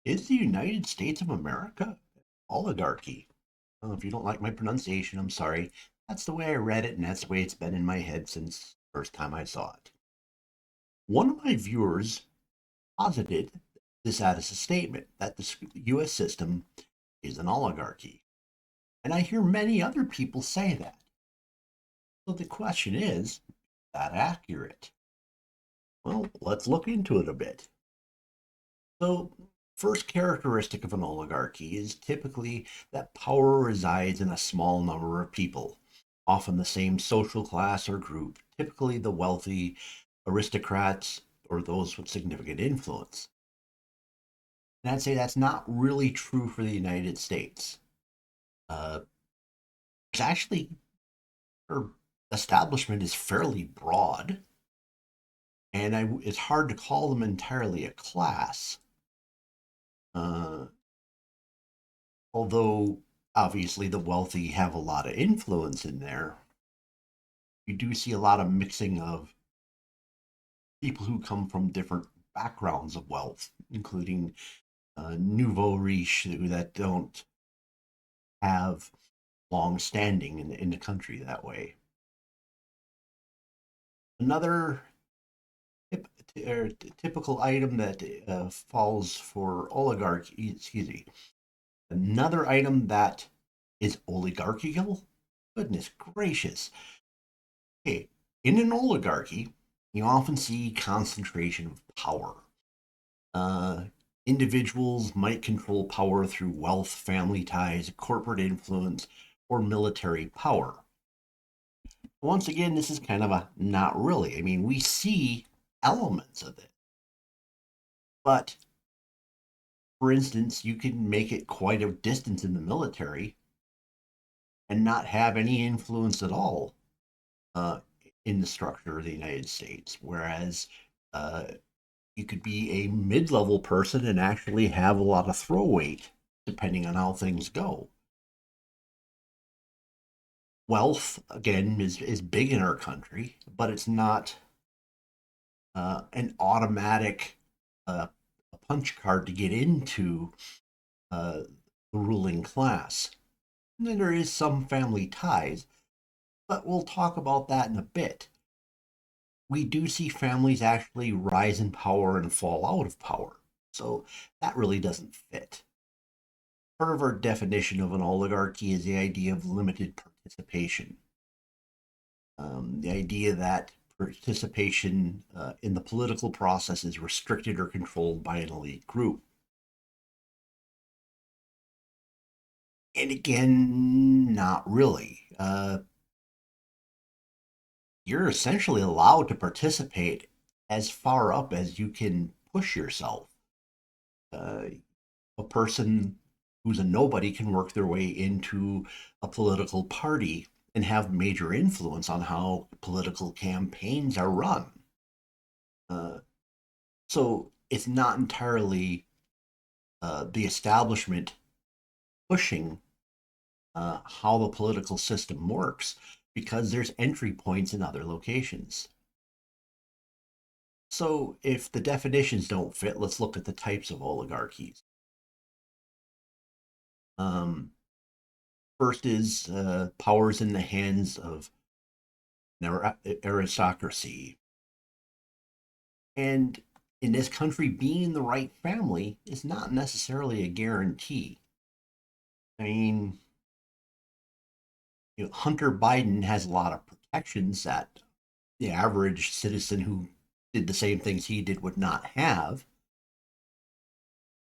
Is the United States of America oligarchy? Well, if you don't like my pronunciation, I'm sorry. That's the way I read it, and that's the way it's been in my head since the first time I saw it. One of my viewers posited this as a statement that the U.S. system is an oligarchy. And I hear many other people say that. So the question is that accurate? Well, let's look into it a bit. So, first characteristic of an oligarchy is typically that power resides in a small number of people, often the same social class or group, typically the wealthy, aristocrats, or those with significant influence. And I'd say that's not really true for the United States. Uh, it's actually, our establishment is fairly broad, and it's hard to call them entirely a class. Uh, Although obviously the wealthy have a lot of influence in there, you do see a lot of mixing of people who come from different backgrounds of wealth, including nouveau riche that don't have long standing in the country that way. Another tip, typical item that falls for oligarchy, excuse me, another item that is oligarchical. Goodness gracious. Okay, in an oligarchy, you often see concentration of power. Uh, Individuals might control power through wealth, family ties, corporate influence, or military power. Once again, this is kind of a not really. I mean, we see elements of it, but for instance, you can make it quite a distance in the military and not have any influence at all uh, in the structure of the United States. Whereas uh, you could be a mid-level person and actually have a lot of throw weight depending on how things go. Wealth again is big in our country, but it's not an automatic uh, punch card to get into uh, the ruling class. And then there is some family ties, but we'll talk about that in a bit. We do see families actually rise in power and fall out of power, so that really doesn't fit. Part of our definition of an oligarchy is the idea of limited participation. The idea that participation in the political process is restricted or controlled by an elite group. And again, not really. You're essentially allowed to participate as far up as you can push yourself. Uh, a person who's a nobody can work their way into a political party and have major influence on how political campaigns are run. Uh, so it's not entirely the establishment pushing how the political system works because there's entry points in other locations. So if the definitions don't fit, let's look at the types of oligarchies. Um, First is powers in the hands of aristocracy. And in this country, being the right family is not necessarily a guarantee. I mean, Hunter Biden has a lot of protections that the average citizen who did the same things he did would not have.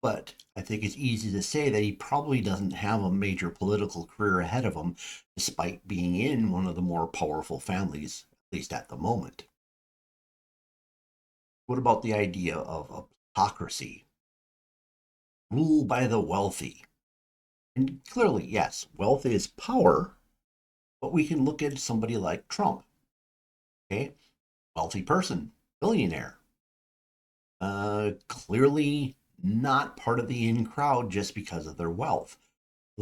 But I think it's easy to say that he probably doesn't have a major political career ahead of him, despite being in one of the more powerful families, at least at the moment. What about the idea of a plutocracy? Rule by the wealthy. And clearly, yes, wealth is power, but we can look at somebody like Trump, okay? Wealthy person, billionaire. Clearly not part of the in crowd just because of their wealth.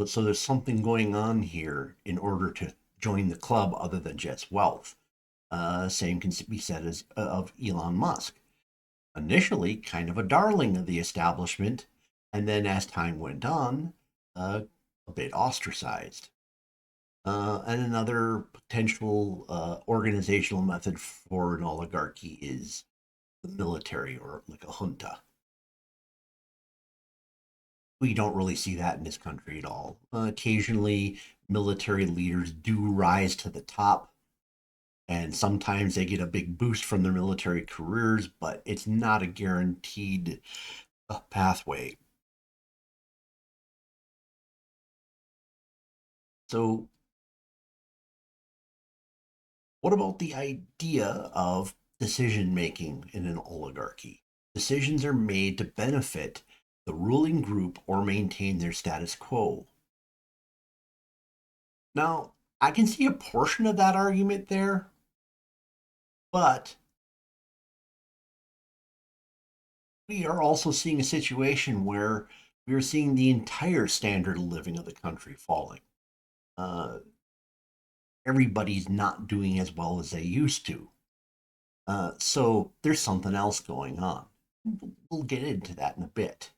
So there's something going on here in order to join the club other than just wealth. Same can be said as of Elon Musk. Initially, kind of a darling of the establishment, and then as time went on, a bit ostracized. And another potential organizational method for an oligarchy is the military or like a junta. We don't really see that in this country at all. Occasionally, military leaders do rise to the top, and sometimes they get a big boost from their military careers, but it's not a guaranteed pathway. So, what about the idea of decision making in an oligarchy? Decisions are made to benefit the ruling group or maintain their status quo. Now, I can see a portion of that argument there, but we are also seeing a situation where we are seeing the entire standard of living of the country falling. Uh, Everybody's not doing as well as they used to. So there's something else going on. We'll get into that in a bit.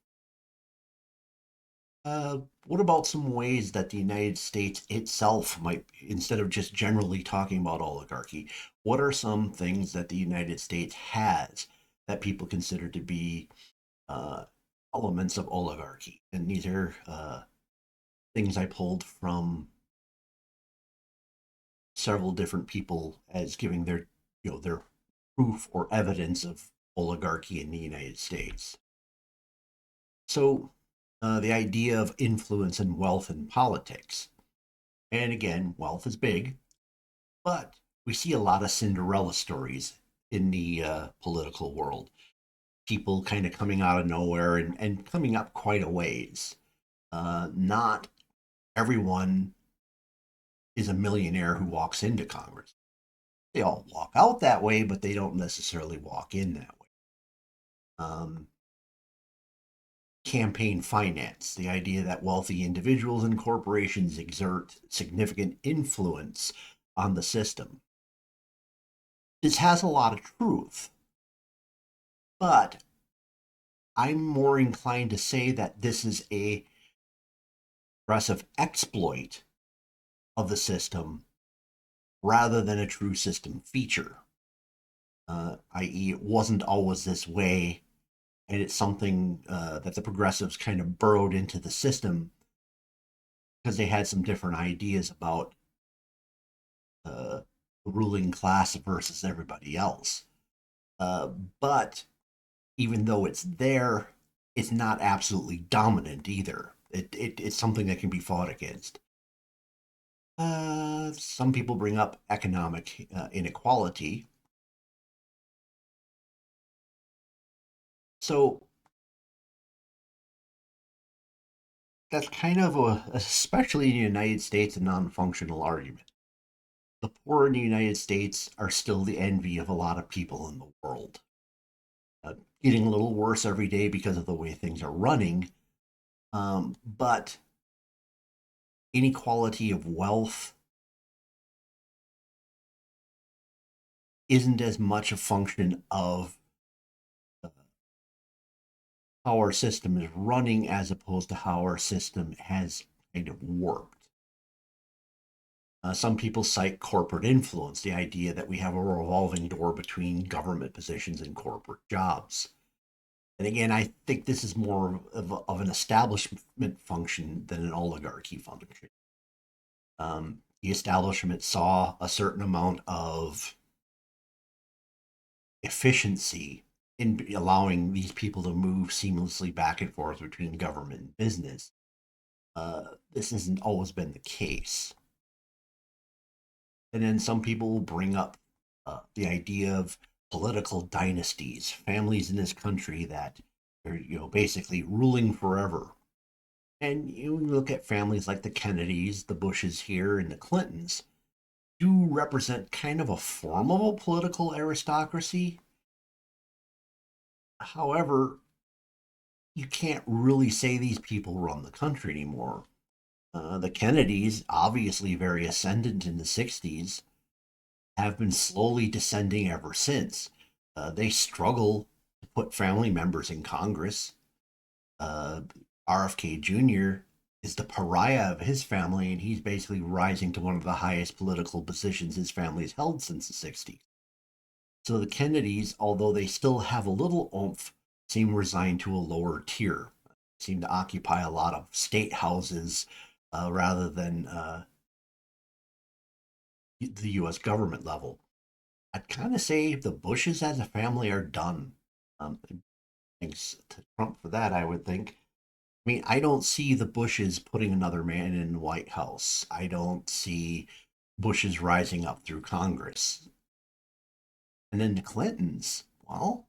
What about some ways that the United States itself might, instead of just generally talking about oligarchy, what are some things that the United States has that people consider to be uh, elements of oligarchy? And these are things I pulled from several different people as giving their proof or evidence of oligarchy in the United States. So, the idea of influence and wealth in politics. And again, wealth is big, but we see a lot of Cinderella stories in the political world. People kind of coming out of nowhere and coming up quite a ways. Not everyone is a millionaire who walks into Congress. They all walk out that way, but they don't necessarily walk in that way. Um, Campaign finance, the idea that wealthy individuals and corporations exert significant influence on the system. This has a lot of truth, but I'm more inclined to say that this is a progressive exploit of the system rather than a true system feature. I.e., it wasn't always this way, and it's something that the progressives kind of burrowed into the system because they had some different ideas about uh, the ruling class versus everybody else. Uh, but even though it's there, it's not absolutely dominant either. It's something that can be fought against. Some people bring up economic inequality. So that's kind of especially in the United States, a non functional argument. The poor in the United States are still the envy of a lot of people in the world. Uh, Getting a little worse every day because of the way things are running. But inequality of wealth isn't as much a function of how our system is running as opposed to how our system has kind of worked. Some people cite corporate influence, the idea that we have a revolving door between government positions and corporate jobs. And again, I think this is more of an establishment function than an oligarchy function. The establishment saw a certain amount of efficiency in allowing these people to move seamlessly back and forth between government and business. This hasn't always been the case. And then some people will bring up the idea of political dynasties, families in this country that are, basically ruling forever. And you look at families like the Kennedys, the Bushes here, and the Clintons, do represent kind of a form of a political aristocracy. However, you can't really say these people run the country anymore. The Kennedys, obviously very ascendant in the 60s, have been slowly descending ever since. They struggle to put family members in Congress. Uh, RFK Jr. is the pariah of his family, and he's basically rising to one of the highest political positions his family has held since the 60s. So the Kennedys, although they still have a little oomph, seem resigned to a lower tier, seem to occupy a lot of state houses rather than the US government level. I'd kind of say the Bushes as a family are done. Um, Thanks to Trump for that, I would think. I mean, I don't see the Bushes putting another man in the White House. I don't see Bushes rising up through Congress. And then the Clintons, well,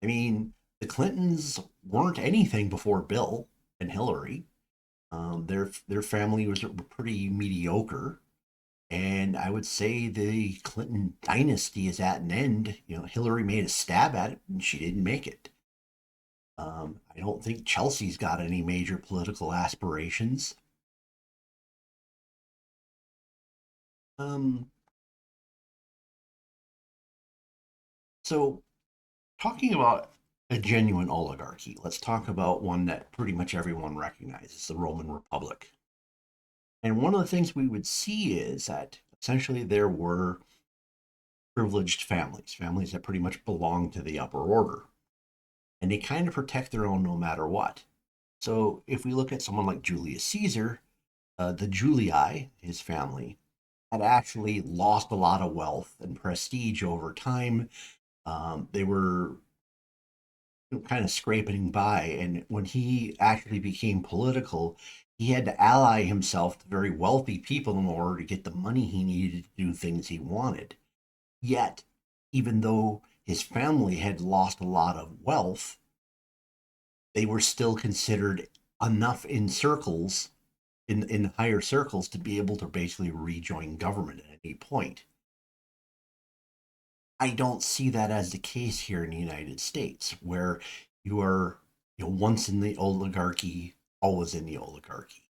I mean, the Clintons weren't anything before Bill and Hillary. Their family was pretty mediocre, and I would say the Clinton dynasty is at an end. You know, Hillary made a stab at it, and she didn't make it. I don't think Chelsea's got any major political aspirations. Um, so, talking about a genuine oligarchy, let's talk about one that pretty much everyone recognizes, the Roman Republic. And one of the things we would see is that essentially there were privileged families, families that pretty much belonged to the upper order, and they kind of protect their own no matter what. So if we look at someone like Julius Caesar, the Julii, his family, had actually lost a lot of wealth and prestige over time. They were kind of scraping by, and when he actually became political, he had to ally himself to very wealthy people in order to get the money he needed to do things he wanted. Yet, even though his family had lost a lot of wealth, they were still considered enough in circles, in higher circles, to be able to basically rejoin government at any point. I don't see that as the case here in the United States, where you are, once in the oligarchy, always in the oligarchy.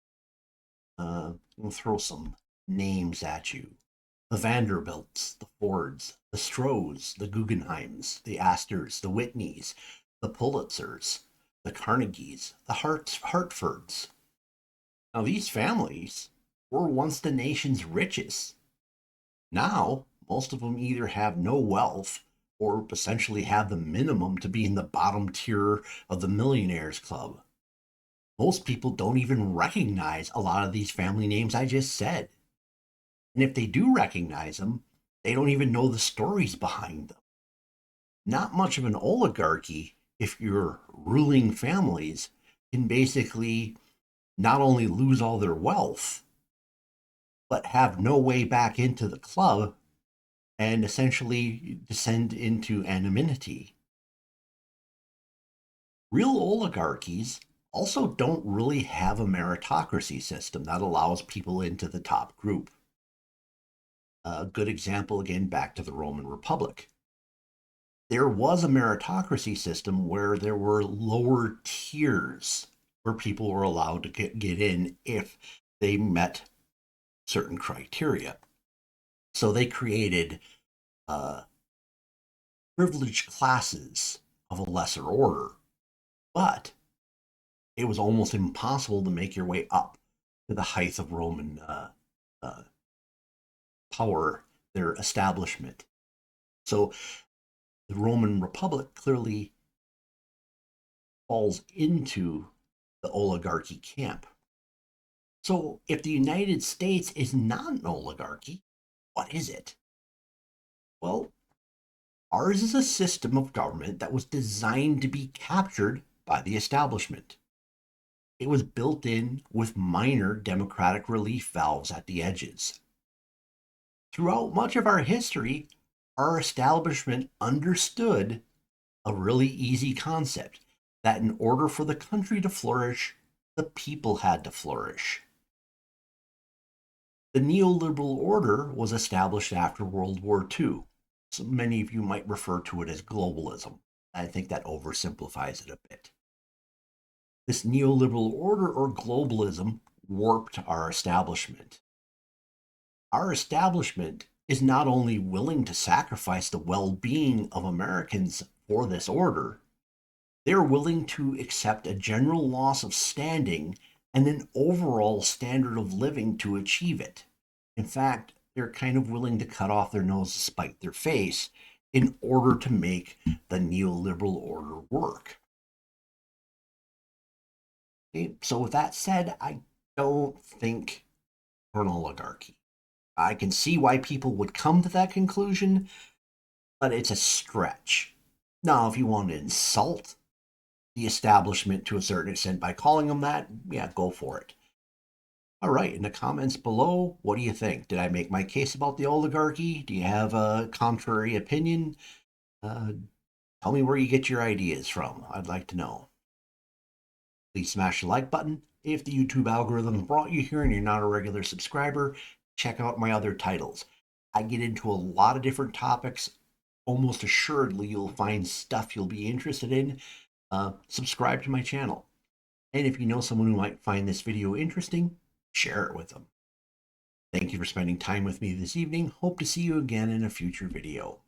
We'll throw some names at you: the Vanderbilts, the Fords, the Strohs, the Guggenheims, the Astors, the Whitneys, the Pulitzers, the Carnegies, the Hartfords. Now, these families were once the nation's richest. Now, most of them either have no wealth or essentially have the minimum to be in the bottom tier of the millionaires club. Most people don't even recognize a lot of these family names I just said. And if they do recognize them, they don't even know the stories behind them. Not much of an oligarchy if your ruling families can basically not only lose all their wealth, but have no way back into the club and essentially descend into anonymity. Real oligarchies also don't really have a meritocracy system that allows people into the top group. A good example, again, back to the Roman Republic. There was a meritocracy system where there were lower tiers where people were allowed to get in if they met certain criteria. So they created uh, privileged classes of a lesser order, but it was almost impossible to make your way up to the height of Roman uh, power, their establishment. So the Roman Republic clearly falls into the oligarchy camp. So if the United States is not an oligarchy, what is it? Well, ours is a system of government that was designed to be captured by the establishment. It was built in with minor democratic relief valves at the edges. Throughout much of our history, our establishment understood a really easy concept that in order for the country to flourish, the people had to flourish. The neoliberal order was established after World War II. So many of you might refer to it as globalism. I think that oversimplifies it a bit. This neoliberal order or globalism warped our establishment. Our establishment is not only willing to sacrifice the well being of Americans for this order, They're willing to accept a general loss of standing and an overall standard of living to achieve it. In fact, they're kind of willing to cut off their nose to spite their face in order to make the neoliberal order work. Okay, so with that said, I don't think we're an oligarchy. I can see why people would come to that conclusion, but it's a stretch. Now, if you want to insult the establishment to a certain extent by calling them that, yeah, go for it. All right, in the comments below, what do you think? Did I make my case about the oligarchy? Do you have a contrary opinion? Uh, Tell me where you get your ideas from. I'd like to know. Please smash the like button. If the YouTube algorithm brought you here and you're not a regular subscriber, check out my other titles. I get into a lot of different topics. Almost assuredly, you'll find stuff you'll be interested in. Subscribe to my channel. And if you know someone who might find this video interesting, share it with them. Thank you for spending time with me this evening. Hope to see you again in a future video.